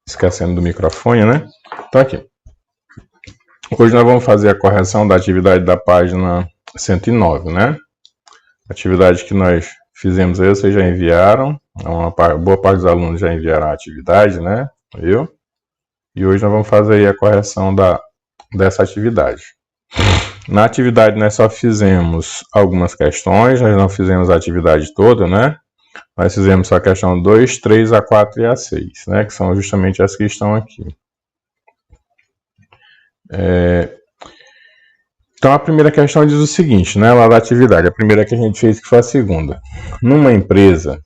Esquecendo do microfone, né? Então aqui. Hoje nós vamos fazer a correção da atividade da página 109, né? Atividade que nós fizemos aí, vocês já enviaram. Boa parte dos alunos já enviaram a atividade, né? Viu? E hoje nós vamos fazer aí a correção dessa atividade. Na atividade nós só fizemos algumas questões, nós não fizemos a atividade toda, né? Nós fizemos só a questão 2, 3, A4 e A6, né? Que são justamente as que estão aqui. Então a primeira questão diz o seguinte, né? Lá da atividade, a primeira que a gente fez que foi a segunda. Numa empresa,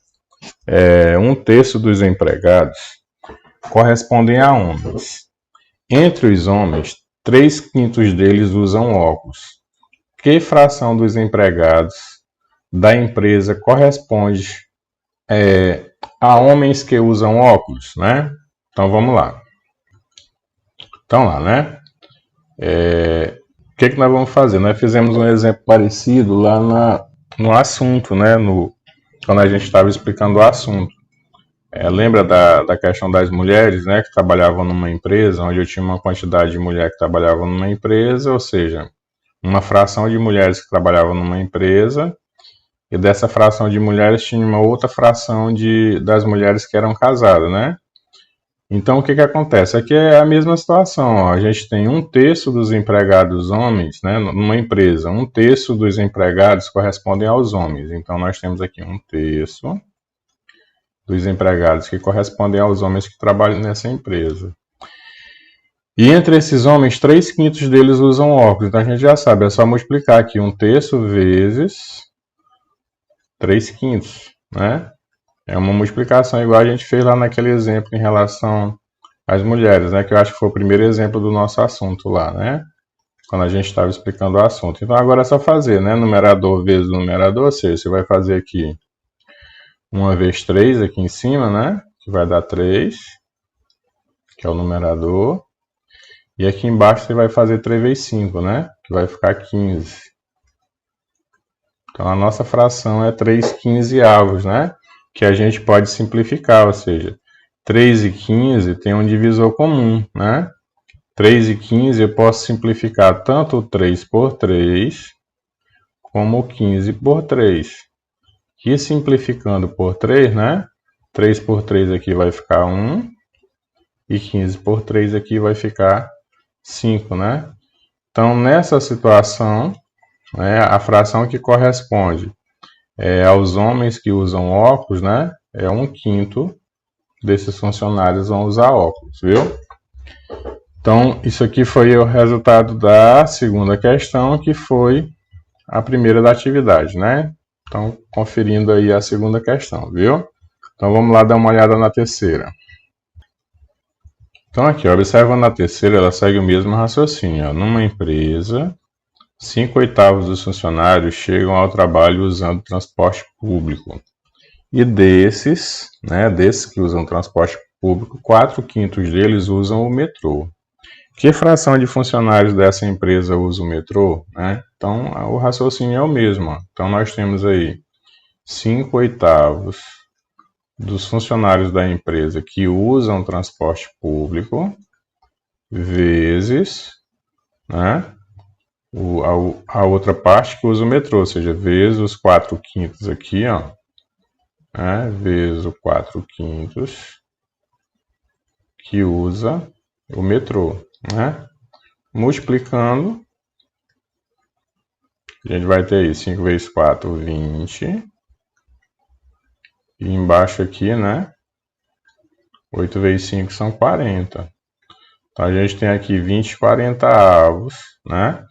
1/3 dos empregados correspondem a homens. Entre os homens, 3/5 deles usam óculos. Que fração dos empregados da empresa corresponde a homens que usam óculos, né? Então vamos lá. Então lá, né? O que nós vamos fazer? Nós fizemos um exemplo parecido lá no assunto, né? Quando a gente estava explicando o assunto. Lembra da questão das mulheres, né? Que trabalhavam numa empresa, onde eu tinha uma quantidade de mulheres que trabalhavam numa empresa, ou seja, uma fração de mulheres que trabalhavam numa empresa, e dessa fração de mulheres tinha uma outra fração das mulheres que eram casadas, né? Então, o que acontece? Aqui é a mesma situação, ó. A gente tem 1/3 dos empregados homens, né? Numa empresa, 1/3 dos empregados correspondem aos homens. Então, nós temos aqui 1/3 dos empregados que correspondem aos homens que trabalham nessa empresa. E entre esses homens, 3/5 deles usam óculos. Então, a gente já sabe, é só multiplicar aqui 1/3 vezes 3/5, né? É uma multiplicação igual a gente fez lá naquele exemplo em relação às mulheres, né? Que eu acho que foi o primeiro exemplo do nosso assunto lá, né? Quando a gente estava explicando o assunto. Então agora é só fazer, né? Numerador vezes numerador, ou seja, você vai fazer aqui 1 vezes 3 aqui em cima, né? Que vai dar 3, que é o numerador. E aqui embaixo você vai fazer 3 vezes 5, né? Que vai ficar 15. Então a nossa fração é 3/15, né? Que a gente pode simplificar, ou seja, 3 e 15 tem um divisor comum, né? 3 e 15 eu posso simplificar tanto o 3 por 3, como o 15 por 3. E simplificando por 3, né? 3 por 3 aqui vai ficar 1, e 15 por 3 aqui vai ficar 5, né? Então, nessa situação, né, a fração que corresponde aos homens que usam óculos, né? 1/5 desses funcionários vão usar óculos, viu? Então, isso aqui foi o resultado da segunda questão, que foi a primeira da atividade, né? Então, conferindo aí a segunda questão, viu? Então, vamos lá dar uma olhada na terceira. Então, aqui, observando a terceira, ela segue o mesmo raciocínio. Ó. Numa empresa, 5/8 dos funcionários chegam ao trabalho usando transporte público. E desses que usam transporte público, 4/5 deles usam o metrô. Que fração de funcionários dessa empresa usa o metrô? Né? Então, o raciocínio é o mesmo. Ó. Então, nós temos aí 5/8 dos funcionários da empresa que usam transporte público vezes, né? A outra parte que usa o metrô, ou seja, vezes os 4/5 aqui, ó, né, vezes o 4/5 que usa o metrô, né? Multiplicando, a gente vai ter aí 5 vezes 4, 20, e embaixo aqui, né, 8 vezes 5 são 40. Então a gente tem aqui 20/40, né?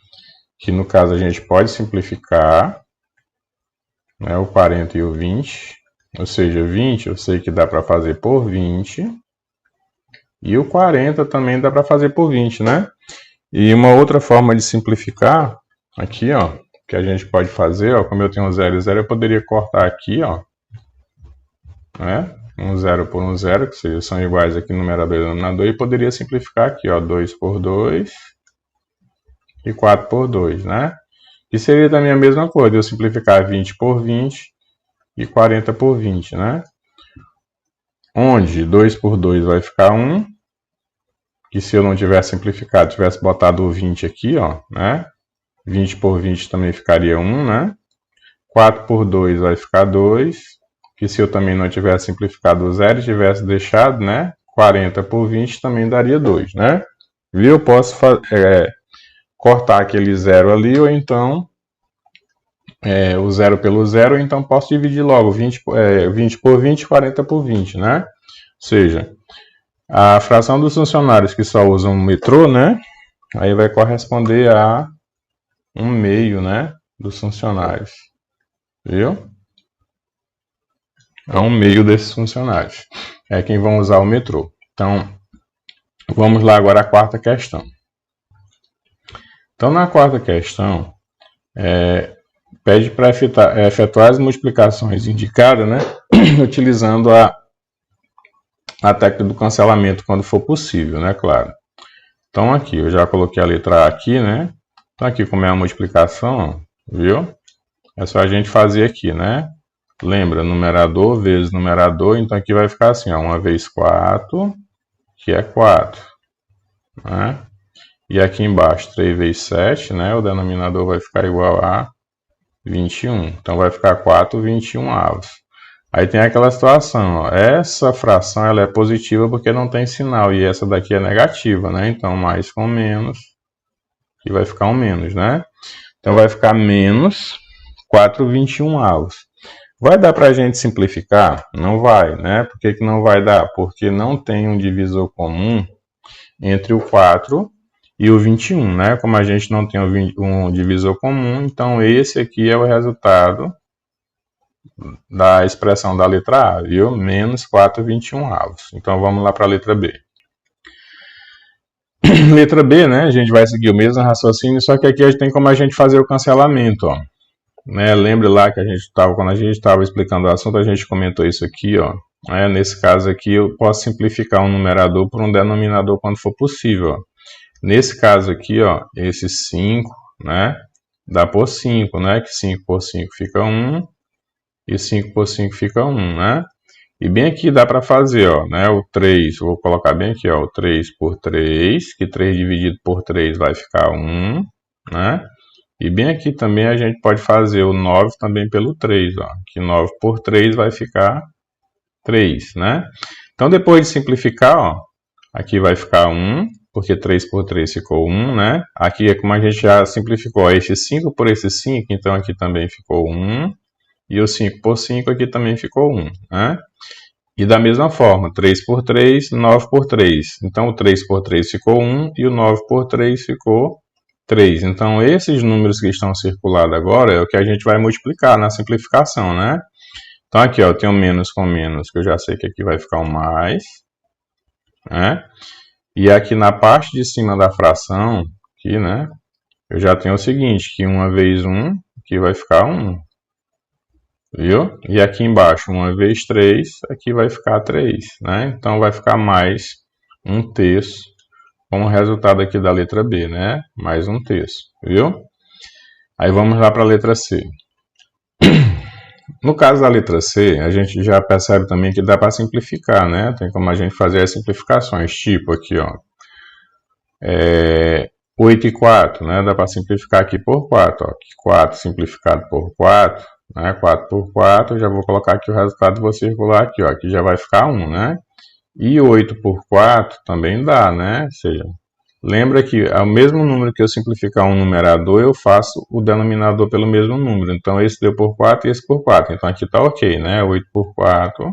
Que no caso a gente pode simplificar, né, o 40 e o 20, ou seja, 20 eu sei que dá para fazer por 20, e o 40 também dá para fazer por 20, né? E uma outra forma de simplificar, aqui, ó, que a gente pode fazer, ó, como eu tenho 0 e 0, eu poderia cortar aqui, ó, né? Um 0 por um 0, que são iguais aqui no numerador e denominador, e poderia simplificar aqui, ó, 2 por 2 e 4 por 2, né? Que seria também a mesma coisa, eu simplificar 20 por 20 e 40 por 20, né? Onde 2 por 2 vai ficar 1, que se eu não tivesse simplificado, tivesse botado o 20 aqui, ó, né? 20 por 20 também ficaria 1, né? 4 por 2 vai ficar 2, que se eu também não tivesse simplificado o zero e tivesse deixado, né? 40 por 20 também daria 2, né? Viu? Eu posso cortar aquele zero ali, ou então o zero pelo zero, ou então posso dividir logo 20 por 20, 40 por 20, né? Ou seja, a fração dos funcionários que só usam o metrô, né? Aí vai corresponder a 1/2, né? Dos funcionários. Viu? A 1/2 desses funcionários. É quem vão usar o metrô. Então, vamos lá agora à quarta questão. Então, na quarta questão, pede para efetuar as multiplicações indicadas, né? Utilizando a técnica do cancelamento quando for possível, né? Claro. Então, aqui, eu já coloquei a letra A aqui, né? Então, aqui, como é a multiplicação, viu? É só a gente fazer aqui, né? Lembra, numerador vezes numerador, então aqui vai ficar assim, ó, 1 vezes 4, que é 4, né? E aqui embaixo, 3 vezes 7, né? O denominador vai ficar igual a 21. Então, vai ficar 4 21avos. Aí tem aquela situação, ó, essa fração ela é positiva porque não tem sinal, e essa daqui é negativa, né? Então, mais com menos, e vai ficar um menos, né? Então, vai ficar menos 4 21avos. Vai dar para a gente simplificar? Não vai, né? Por que não vai dar? Porque não tem um divisor comum entre o 4 e o 21, né? Como a gente não tem um divisor comum, então esse aqui é o resultado da expressão da letra A, viu? Menos 4 21avos. Então vamos lá para a letra B. Letra B, né? A gente vai seguir o mesmo raciocínio, só que aqui tem como a gente fazer o cancelamento, ó. Né? Lembra lá que quando a gente estava explicando o assunto, a gente comentou isso aqui, ó. Nesse caso aqui, eu posso simplificar um numerador por um denominador quando for possível, ó. Nesse caso aqui, ó, esse 5, né? Dá por 5, né? Que 5 por 5 fica 1, e 5 por 5 fica 1, né? E bem aqui dá para fazer, ó, né? O 3, vou colocar bem aqui, ó, o 3 por 3, que 3 dividido por 3 vai ficar 1, né? E bem aqui também a gente pode fazer o 9 também pelo 3, ó, que 9 por 3 vai ficar 3, né? Então, depois de simplificar, ó, aqui vai ficar 1, porque 3 por 3 ficou 1, né? Aqui é como a gente já simplificou, ó, esse 5 por esse 5, então aqui também ficou 1, e o 5 por 5 aqui também ficou 1, né? E da mesma forma, 3 por 3, 9 por 3. Então, o 3 por 3 ficou 1 e o 9 por 3 ficou 3. Então, esses números que estão circulados agora é o que a gente vai multiplicar na simplificação, né? Então, aqui, ó, eu tenho menos com menos, que eu já sei que aqui vai ficar um mais, né? E aqui na parte de cima da fração, aqui, né? Eu já tenho o seguinte, que 1 vezes 1, aqui vai ficar 1. Viu? E aqui embaixo, 1 vezes 3, aqui vai ficar 3, né? Então, vai ficar mais 1/3, como resultado aqui da letra B, né? Mais 1/3, viu? Aí, vamos lá para a letra C. No caso da letra C, a gente já percebe também que dá para simplificar, né? Tem como a gente fazer as simplificações, tipo aqui, ó. 8 e 4, né? Dá para simplificar aqui por 4, ó. 4 simplificado por 4, né? 4 por 4, eu já vou colocar aqui o resultado e vou circular aqui, ó. Aqui já vai ficar 1, né? E 8 por 4 também dá, né? Ou seja, lembra que ao mesmo número que eu simplificar um numerador, eu faço o denominador pelo mesmo número. Então, esse deu por 4 e esse por 4. Então, aqui está ok, né? 8 por 4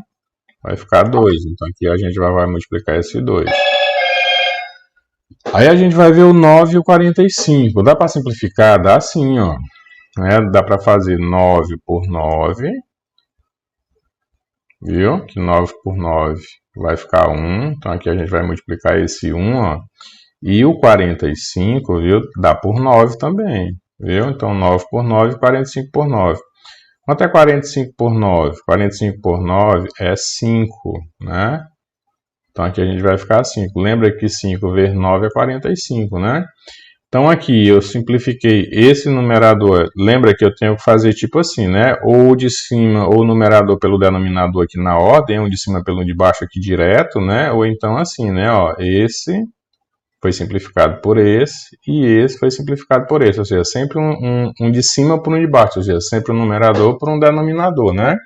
vai ficar 2. Então, aqui a gente vai multiplicar esse 2. Aí a gente vai ver o 9 e o 45. Dá para simplificar? Dá sim, ó. Dá para fazer 9 por 9. Viu? Que 9 por 9 vai ficar 1. Então, aqui a gente vai multiplicar esse 1, ó. E o 45, viu? Dá por 9 também, viu? Então, 9 por 9, 45 por 9. Quanto é 45 por 9? 45 por 9 é 5, né? Então, aqui a gente vai ficar 5. Lembra que 5 vezes 9 é 45, né? Então aqui eu simplifiquei esse numerador. Lembra que eu tenho que fazer tipo assim, né? Ou de cima, ou o numerador pelo denominador aqui na ordem, ou de cima pelo de baixo aqui direto, né? Ou então assim, né? Ó, esse foi simplificado por esse e esse foi simplificado por esse. Ou seja, sempre um de cima por um de baixo. Ou seja, sempre um numerador por um denominador, né?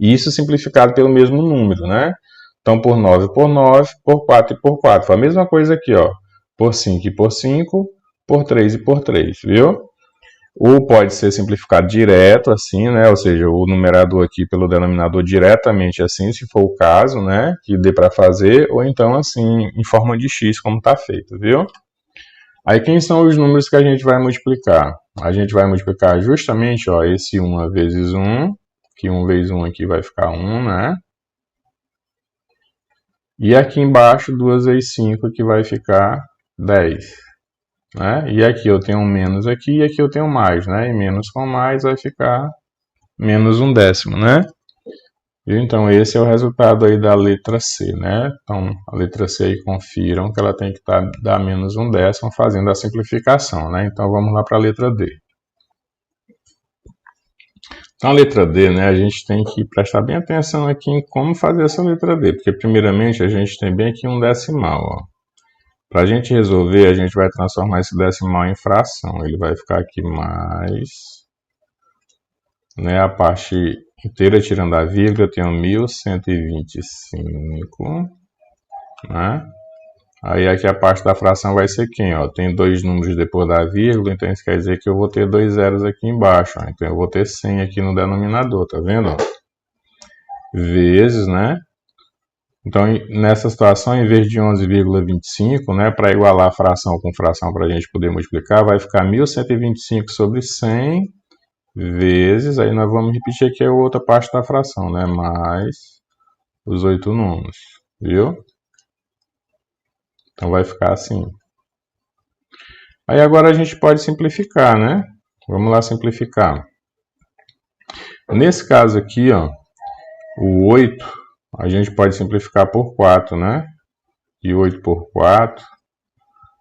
E isso simplificado pelo mesmo número, né? Então, por 9 por 9, por 4 e por 4. Foi a mesma coisa aqui, ó. Por 5 e por 5, por 3 e por 3, viu? Ou pode ser simplificado direto, assim, né? Ou seja, o numerador aqui pelo denominador diretamente assim, se for o caso, né? Que dê para fazer. Ou então, assim, em forma de x, como está feito, viu? Aí, quem são os números que a gente vai multiplicar? A gente vai multiplicar justamente, ó, esse 1 vezes 1, que 1 vezes 1 aqui vai ficar 1, né? E aqui embaixo, 2 vezes 5, que vai ficar 10. Né? E aqui eu tenho um menos aqui, e aqui eu tenho mais, né? E menos com mais vai ficar menos 1/10, né? E então, esse é o resultado aí da letra C, né? Então, a letra C aí, confiram que ela tem que dar menos 1/10 fazendo a simplificação, né? Então, vamos lá para a letra D. Então, a letra D, né, a gente tem que prestar bem atenção aqui em como fazer essa letra D, porque primeiramente a gente tem bem aqui um decimal, ó. Para a gente resolver, a gente vai transformar esse decimal em fração. Ele vai ficar aqui mais, né, a parte inteira tirando a vírgula, eu tenho 1125, né? Aí aqui a parte da fração vai ser quem? Ó? Tem dois números depois da vírgula, então isso quer dizer que eu vou ter dois zeros aqui embaixo. Ó. Então eu vou ter 100 aqui no denominador, tá vendo? Ó? Vezes, né? Então nessa situação, em vez de 11,25, né, para igualar fração com fração para a gente poder multiplicar, vai ficar 1125 sobre 100 vezes, aí nós vamos repetir aqui a outra parte da fração, né, mais os 8 números, viu? Então vai ficar assim. Aí agora a gente pode simplificar, né? Vamos lá simplificar. Nesse caso aqui, ó, o 8, a gente pode simplificar por 4, né? E 8 por 4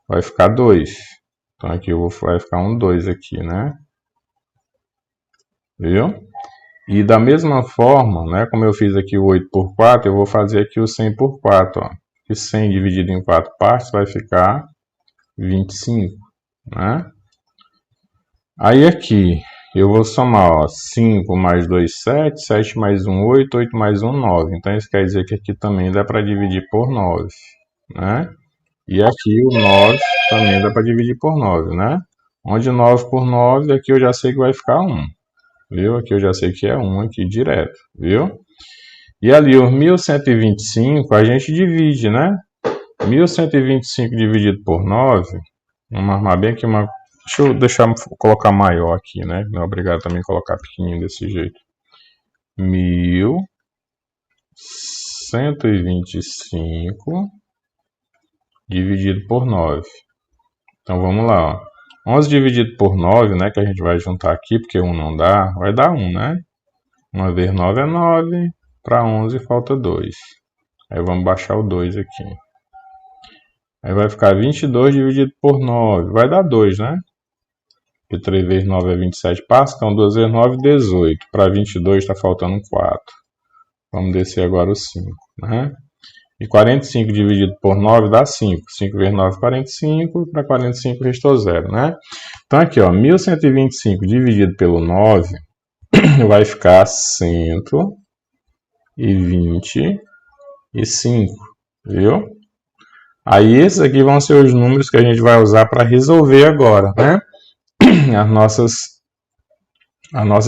vai ficar 2. Então aqui vai ficar um 2 aqui, né? Viu? E da mesma forma, né, como eu fiz aqui o 8 por 4, eu vou fazer aqui o 100 por 4, ó. E 100 dividido em 4 partes vai ficar 25, né? Aí aqui eu vou somar, ó, 5 mais 2, 7, 7 mais 1, 8, 8 mais 1, 9. Então isso quer dizer que aqui também dá para dividir por 9, né? E aqui o 9 também dá para dividir por 9, né? Onde 9 por 9, aqui eu já sei que vai ficar 1. Viu? Aqui eu já sei que é 1 aqui direto, viu? E ali os 1125 a gente divide, né? 1125 dividido por 9, vamos armar bem aqui uma... Deixa eu colocar maior aqui, né? Não é obrigado também a colocar pequenininho desse jeito. 1125 dividido por 9. Então vamos lá, ó. 11 dividido por 9, né? Que a gente vai juntar aqui, porque 1 não dá, vai dar 1, né? 1 vezes 9 é 9, para 11 falta 2. Aí vamos baixar o 2 aqui. Aí vai ficar 22 dividido por 9, vai dar 2, né? Porque 3 vezes 9 é 27 passos, então 2 vezes 9 é 18. Para 22 está faltando 4. Vamos descer agora o 5, né? E 45 dividido por 9 dá 5. 5 vezes 9 é 45, para 45 restou 0, né? Então aqui, ó, 1125 dividido pelo 9 vai ficar 125, viu? Aí esses aqui vão ser os números que a gente vai usar para resolver agora, né? A nossa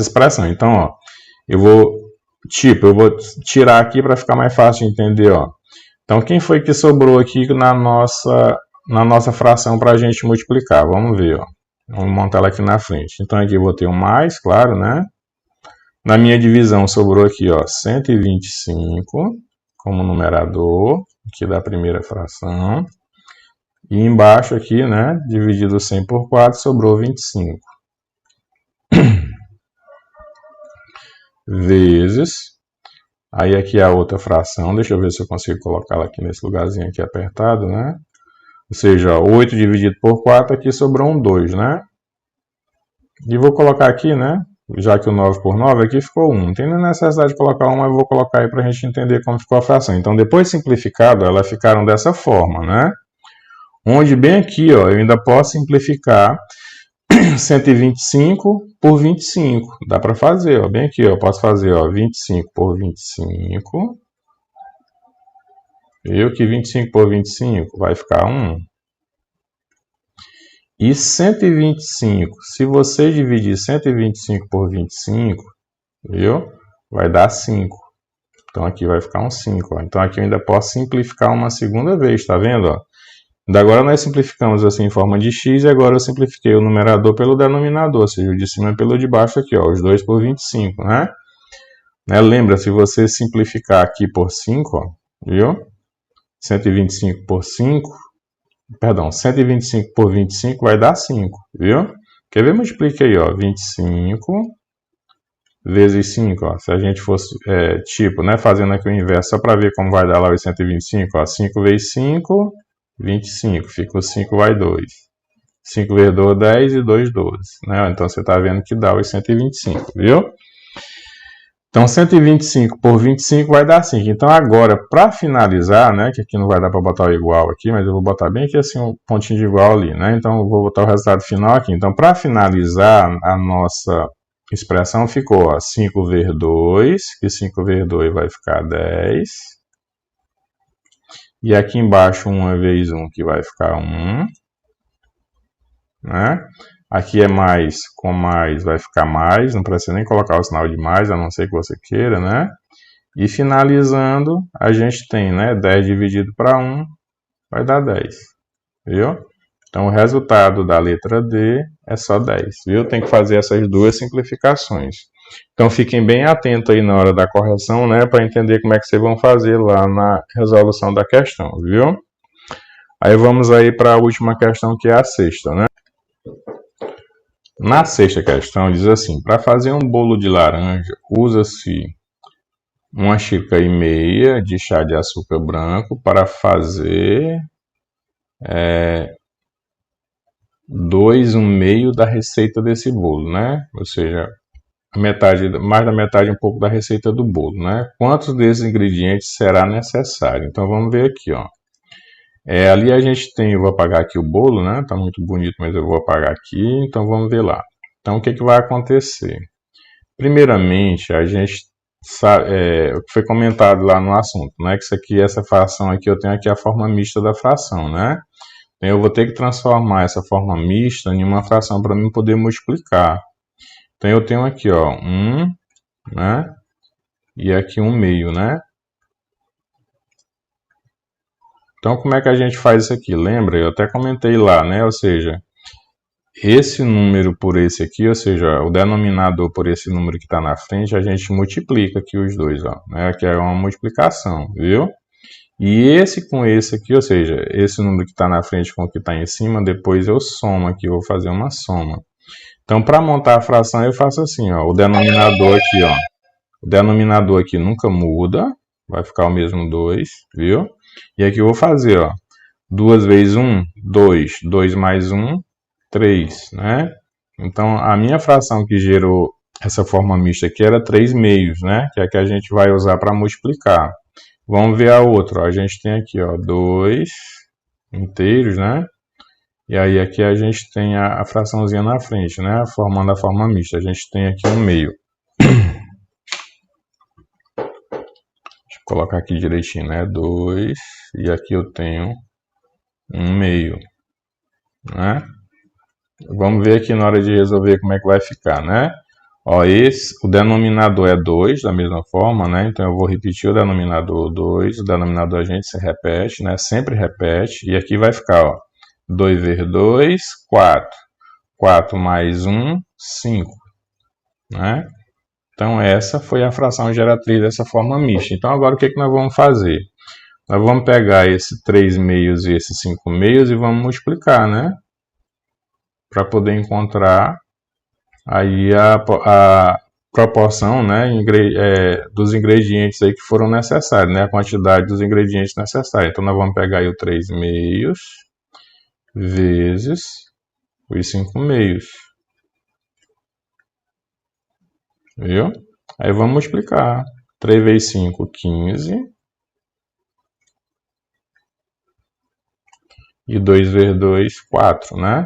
expressão. Então, ó, eu vou tirar aqui para ficar mais fácil de entender, ó. Então, quem foi que sobrou aqui na nossa fração para a gente multiplicar? Vamos ver, ó. Vamos montar ela aqui na frente. Então, aqui eu vou ter um mais, claro, né? Na minha divisão sobrou aqui, ó, 125 como numerador, aqui da primeira fração. E embaixo aqui, né, dividido 100 por 4, sobrou 25. Vezes, aí aqui a outra fração, deixa eu ver se eu consigo colocá-la aqui nesse lugarzinho aqui apertado, né? Ou seja, 8 dividido por 4, aqui sobrou um 2, né? E vou colocar aqui, né? Já que o 9 por 9 aqui ficou 1. Não tem necessidade de colocar 1, mas eu vou colocar aí para a gente entender como ficou a fração. Então, depois simplificado, elas ficaram dessa forma, né? Onde bem aqui, ó, eu ainda posso simplificar 125 por 25. Dá para fazer, ó, bem aqui, ó, eu posso fazer, ó, 25 por 25. Viu que 25 por 25 vai ficar 1. E 125, se você dividir 125 por 25, viu? Vai dar 5. Então aqui vai ficar um 5. Ó. Então aqui eu ainda posso simplificar uma segunda vez, tá vendo? Ó? Agora nós simplificamos assim em forma de x e agora eu simplifiquei o numerador pelo denominador, ou seja, o de cima pelo de baixo aqui, ó, os 2 por 25, né? Lembra, se você simplificar aqui por 5, ó, viu? 125 por 5, perdão, 125 por 25 vai dar 5, viu? Quer ver? Multiplique aí, ó, 25 vezes 5, ó. Se a gente fosse, tipo, né, fazendo aqui o inverso, só para ver como vai dar lá os 125, ó, 5 vezes 5, 25, fica o 5 vai 2. 5 vezes 2, 10 e 2, 12, né? Então você está vendo que dá os 125, viu? Então, 125 por 25 vai dar 5. Então, agora, para finalizar, né, que aqui não vai dar para botar o igual aqui, mas eu vou botar bem aqui assim um pontinho de igual ali, né? Então, eu vou botar o resultado final aqui. Então, para finalizar, a nossa expressão ficou, ó, 5 vezes 2, que 5 vezes 2 vai ficar 10. E aqui embaixo, 1 vezes 1, que vai ficar 1. Né? Aqui é mais, com mais vai ficar mais, não precisa nem colocar o sinal de mais, a não ser que você queira, né? E finalizando, a gente tem, né, 10 dividido para 1, vai dar 10, viu? Então, o resultado da letra D é só 10, viu? Tem que fazer essas duas simplificações. Então, fiquem bem atentos aí na hora da correção, né, para entender como é que vocês vão fazer lá na resolução da questão, viu? Aí vamos aí para a última questão, que é a sexta, né? Na sexta questão, diz assim, para fazer um bolo de laranja, usa-se 1 xícara e meia de chá de açúcar branco para fazer 2/1/2 da receita desse bolo, né? Ou seja, metade, mais da metade, um pouco da receita do bolo, né? Quantos desses ingredientes será necessário? Então, vamos ver aqui, ó. Ali a gente tem, eu vou apagar aqui o bolo, né? Tá muito bonito, mas eu vou apagar aqui, então vamos ver lá. Então, o que vai acontecer? Primeiramente, a gente sabe, o que foi comentado lá no assunto, né? Que isso aqui, essa fração aqui, eu tenho aqui a forma mista da fração, né? Então, eu vou ter que transformar essa forma mista em uma fração para mim poder multiplicar. Então, eu tenho aqui, ó, 1, né? E aqui 1/2, né? Então, como é que a gente faz isso aqui? Lembra? Eu até comentei lá, né? Ou seja, esse número por esse aqui, ou seja, o denominador por esse número que está na frente, a gente multiplica aqui os dois, ó, né? Que é uma multiplicação, viu? E esse com esse aqui, ou seja, esse número que está na frente com o que está em cima, depois eu somo aqui, eu vou fazer uma soma. Então, para montar a fração, eu faço assim, ó, o denominador aqui, ó, o denominador aqui nunca muda, vai ficar o mesmo 2, viu? E aqui eu vou fazer, ó, 2 vezes 1, 2, 2 mais 1, 3, né? Então, a minha fração que gerou essa forma mista aqui era 3/2, né? Que é a que a gente vai usar para multiplicar. Vamos ver a outra, ó. A gente tem aqui, ó, 2 inteiros, né? E aí aqui a gente tem a fraçãozinha na frente, né? Formando a forma mista. A gente tem aqui 1/2. Deixa eu colocar aqui direitinho, né? 2, e aqui eu tenho 1/2, né? Vamos ver aqui na hora de resolver como é que vai ficar, né? Ó, o denominador é 2, da mesma forma, né? Então, eu vou repetir o denominador 2. O denominador a gente se repete, né? Sempre repete. E aqui vai ficar, ó, 2 vezes 2, 4. 4 mais 1, 5, né? Então, essa foi a fração geratriz dessa forma mista. Então, agora o que nós vamos fazer? Nós vamos pegar esse 3/2 e esse 5/2 e vamos multiplicar, né? Para poder encontrar aí a proporção, né, dos ingredientes aí que foram necessários, né? A quantidade dos ingredientes necessários. Então, nós vamos pegar aí o 3/2 vezes os 5/2. Viu? Aí vamos multiplicar. 3 vezes 5, 15. E 2 vezes 2, 4, né?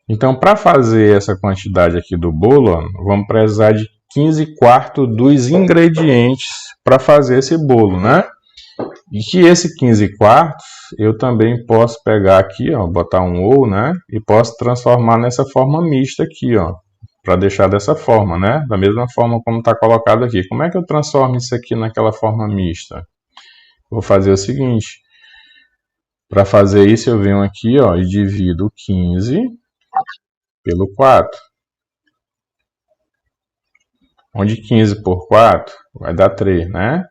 Então, para fazer essa quantidade aqui do bolo, ó, vamos precisar de 15/4 dos ingredientes para fazer esse bolo, né? E que esse 15/4 eu também posso pegar aqui, ó, botar um ou, né? E posso transformar nessa forma mista aqui, ó, para deixar dessa forma, né? Da mesma forma como está colocado aqui. Como é que eu transformo isso aqui naquela forma mista? Vou fazer o seguinte. Para fazer isso, eu venho aqui, ó, e divido 15 pelo 4. Onde 15 por 4 vai dar 3, né?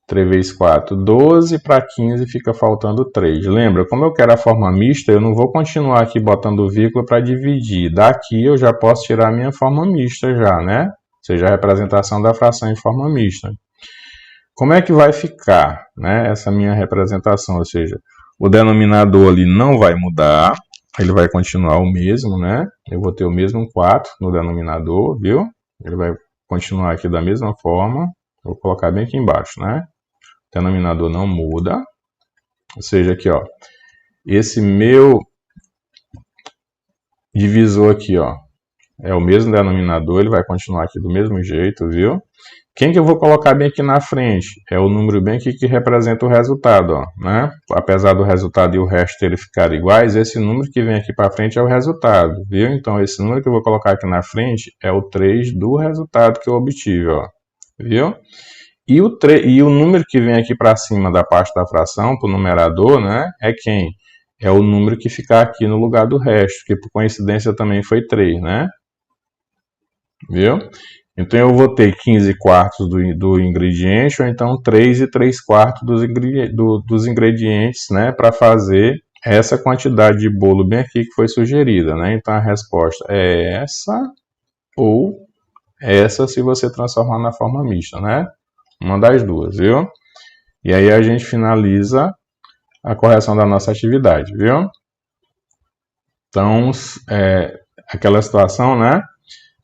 3 vezes 4, 12, para 15 fica faltando 3. Lembra, como eu quero a forma mista, eu não vou continuar aqui botando vírgula para dividir. Daqui eu já posso tirar a minha forma mista já, né? Ou seja, a representação da fração em forma mista. Como é que vai ficar, né, essa minha representação? Ou seja, o denominador ali não vai mudar, ele vai continuar o mesmo, né? Eu vou ter o mesmo 4 no denominador, viu? Ele vai continuar aqui da mesma forma. Vou colocar bem aqui embaixo, né? O denominador não muda. Ou seja, aqui, ó, esse meu divisor aqui, ó, é o mesmo denominador, ele vai continuar aqui do mesmo jeito, viu? Quem que eu vou colocar bem aqui na frente? É o número bem aqui que representa o resultado, ó, né? Apesar do resultado e o resto ele ficar iguais, esse número que vem aqui para frente é o resultado, viu? Então, esse número que eu vou colocar aqui na frente é o 3 do resultado que eu obtive, ó, viu? E o número que vem aqui para cima da parte da fração, para o numerador, né? É quem? É o número que ficar aqui no lugar do resto, que por coincidência também foi 3, né? Viu? Então eu vou ter 15/4 do ingrediente, ou então 3 e 3/4 dos ingredientes, né, para fazer essa quantidade de bolo bem aqui que foi sugerida, né? Então a resposta é essa ou essa se você transformar na forma mista, né? Uma das duas, viu? E aí a gente finaliza a correção da nossa atividade, viu? Então, aquela situação, né?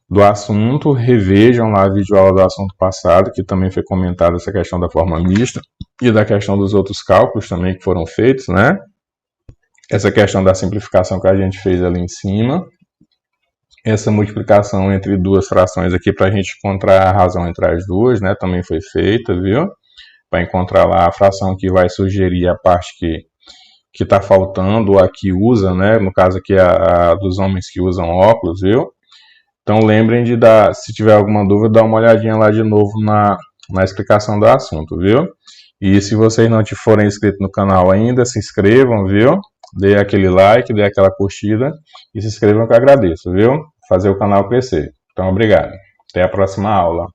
Do assunto, revejam lá a videoaula do assunto passado, que também foi comentada essa questão da forma mista e da questão dos outros cálculos também que foram feitos, né? Essa questão da simplificação que a gente fez ali em cima. Essa multiplicação entre duas frações aqui para a gente encontrar a razão entre as duas, né? Também foi feita, viu? Para encontrar lá a fração que vai sugerir a parte que está faltando, ou a que usa, né? No caso aqui a dos homens que usam óculos, viu? Então lembrem de se tiver alguma dúvida, dá uma olhadinha lá de novo na explicação do assunto, viu? E se vocês não forem inscritos no canal ainda, se inscrevam, viu? Dê aquele like, dê aquela curtida e se inscrevam que eu agradeço, viu? Fazer o canal crescer. Então, obrigado. Até a próxima aula.